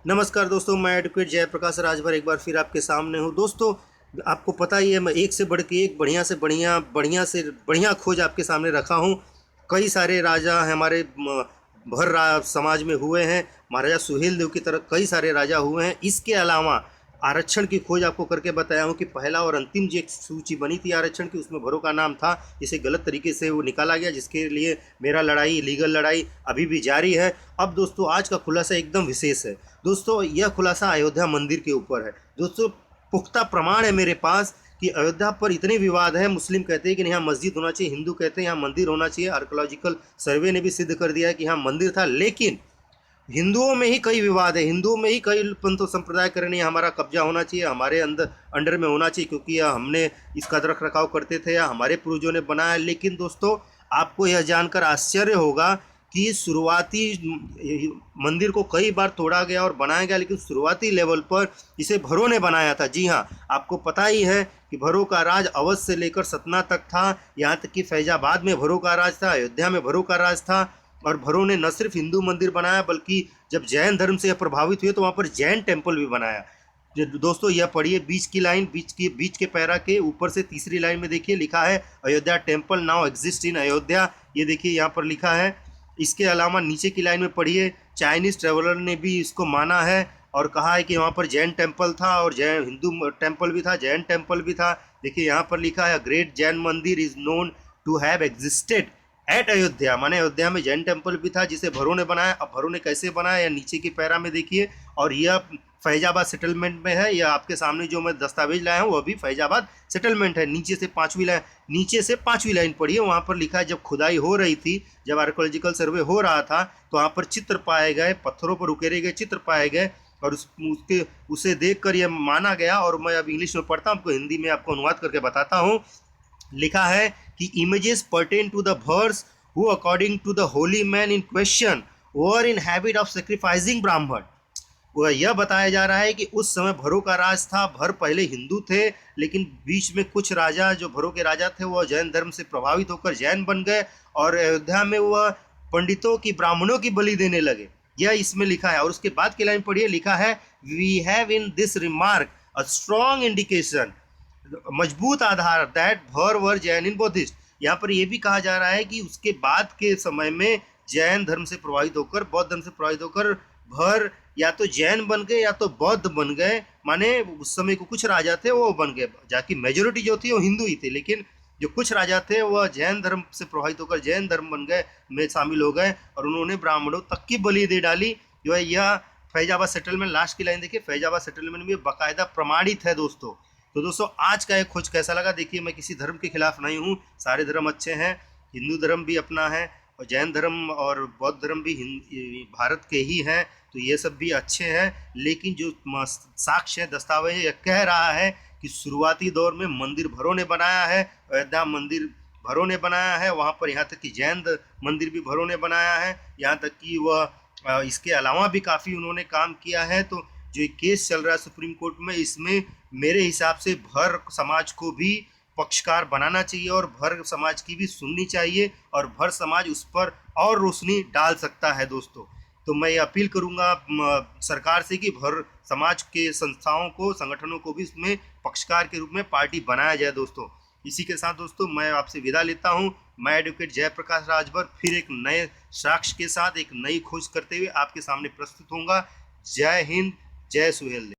नमस्कार दोस्तों, मैं एडवोकेट जयप्रकाश राजभर एक बार फिर आपके सामने हूँ। दोस्तों, आपको पता ही है, मैं एक से बढ़ के एक बढ़िया खोज आपके सामने रखा हूँ। कई सारे राजा हमारे समाज में हुए हैं। महाराजा सुहेल देव की तरह कई सारे राजा हुए हैं। इसके अलावा आरक्षण की खोज आपको करके बताया हूँ कि पहला और अंतिम जो एक सूची बनी थी आरक्षण की, उसमें भरों का नाम था, जिसे गलत तरीके से वो निकाला गया, जिसके लिए मेरा लीगल लड़ाई अभी भी जारी है। अब दोस्तों, आज का खुलासा एकदम विशेष है। दोस्तों, यह खुलासा अयोध्या मंदिर के ऊपर है। दोस्तों, पुख्ता प्रमाण है मेरे पास कि अयोध्या पर इतने विवाद है। मुस्लिम कहते हैं कि यहाँ मस्जिद होना चाहिए, हिंदू कहते हैं यहाँ मंदिर होना चाहिए। आर्कोलॉजिकल सर्वे ने भी सिद्ध कर दिया है कि यहाँ मंदिर था, लेकिन हिंदुओं में ही कई विवाद है। हिंदुओं में ही कई पंथ संप्रदाय कर रहे हैं हमारा कब्जा होना चाहिए, हमारे अंडर में होना चाहिए, क्योंकि यह हमने इसका रख रखाव करते थे या हमारे पूर्वजों ने बनाया। लेकिन दोस्तों, आपको यह जानकर आश्चर्य होगा कि शुरुआती मंदिर को कई बार तोड़ा गया और बनाया गया, लेकिन शुरुआती लेवल पर इसे भरों ने बनाया था। जी हाँ, आपको पता ही है कि भरों का राज अवध से लेकर सतना तक था। यहाँ तक कि फैजाबाद में भरों का राज था, अयोध्या में भरों का राज था। और भरों ने न सिर्फ हिंदू मंदिर बनाया, बल्कि जब जैन धर्म से प्रभावित हुए तो वहाँ पर जैन टेम्पल भी बनाया। दोस्तों, यह पढ़िए, बीच की लाइन, बीच के पैरा के ऊपर से तीसरी लाइन में देखिए लिखा है Ayodhya temple now exist in Ayodhya. ये देखिए यहाँ पर लिखा है। इसके अलावा नीचे की लाइन में पढ़िए, चाइनीज ट्रेवलर ने भी इसको माना है और कहा है कि वहाँ पर जैन टेम्पल था और जैन हिंदू टेम्पल भी था, जैन टेम्पल भी था। देखिए यहाँ पर लिखा है great Jain mandir is known to have existed at Ayodhya, माने अयोध्या में जैन टेम्पल भी था जिसे भरों ने बनाया। अब भरों ने कैसे बनाया, या नीचे की पैरा में देखिए। और यह फैजाबाद सेटलमेंट में है। यह आपके सामने जो मैं दस्तावेज लाया हूँ वह भी फैजाबाद सेटलमेंट है। नीचे से पांचवी लाइन पढ़िए, वहाँ पर लिखा है जब खुदाई हो रही थी, जब आर्कोलॉजिकल सर्वे हो रहा था, तो वहाँ पर चित्र पाए गए, पत्थरों पर उकेरे गए चित्र पाए गए और उसे देखकर यह माना गया। और मैं अब इंग्लिश में पढ़ता हूँ, आपको हिंदी में आपको अनुवाद करके बताता हूँ। लिखा है कि images pertain to the verse who according to the holy man in question were in habit of sacrificing Brahmin. वह यह बताया जा रहा है कि उस समय भरों का राज था। भर पहले हिंदू थे, लेकिन बीच में कुछ राजा, जो भरों के राजा थे, वह जैन धर्म से प्रभावित होकर जैन बन गए और अयोध्या में वह पंडितों की, ब्राह्मणों की बलि देने लगे। यह इसमें लिखा है। और उसके बाद की लाइन पढ़िए, लिखा है we have in this remark a strong indication, मजबूत आधार दैट भर वर जैन इन बौद्धिस्ट। यहाँ पर यह भी कहा जा रहा है कि उसके बाद के समय में जैन धर्म से प्रभावित होकर, बौद्ध धर्म से प्रभावित होकर भर या तो जैन बन गए या तो बौद्ध बन गए। माने उस समय को कुछ राजा थे वो बन गए, जाकि मेजोरिटी जो थी वो हिंदू ही थे, लेकिन जो कुछ राजा थे वह जैन धर्म से प्रभावित होकर जैन धर्म बन गए, में शामिल हो गए और उन्होंने ब्राह्मणों तक की बलि दे डाली। जो है यह फैजाबाद सेटलमेंट, लास्ट की लाइन देखिए, फैजाबाद सेटलमेंट में बाकायदा प्रमाणित है दोस्तों। तो दोस्तों, आज का एक खोज कैसा लगा देखिए। मैं किसी धर्म के खिलाफ नहीं हूँ, सारे धर्म अच्छे हैं। हिंदू धर्म भी अपना है और जैन धर्म और बौद्ध धर्म भी भारत के ही हैं, तो ये सब भी अच्छे हैं। लेकिन जो साक्ष्य है, दस्तावेज, यह कह रहा है कि शुरुआती दौर में मंदिर भरों ने बनाया है, अयोध्या मंदिर भरों ने बनाया है। वहाँ पर यहाँ तक कि जैन मंदिर भी भरों ने बनाया है। यहाँ तक कि वह इसके अलावा भी काफ़ी उन्होंने काम किया है। तो जो एक केस चल रहा है सुप्रीम कोर्ट में, इसमें मेरे हिसाब से भर समाज को भी पक्षकार बनाना चाहिए और भर समाज की भी सुननी चाहिए और भर समाज उस पर और रोशनी डाल सकता है दोस्तों। तो मैं ये अपील करूंगा सरकार से कि भर समाज के संस्थाओं को, संगठनों को भी इसमें पक्षकार के रूप में पार्टी बनाया जाए दोस्तों। इसी के साथ दोस्तों मैं आपसे विदा लेता हूं। मैं एडवोकेट जयप्रकाश राजभर फिर एक नए साक्ष्य के साथ एक नई खोज करते हुए आपके सामने प्रस्तुत होऊंगा। जय हिंद, जय सुहेल।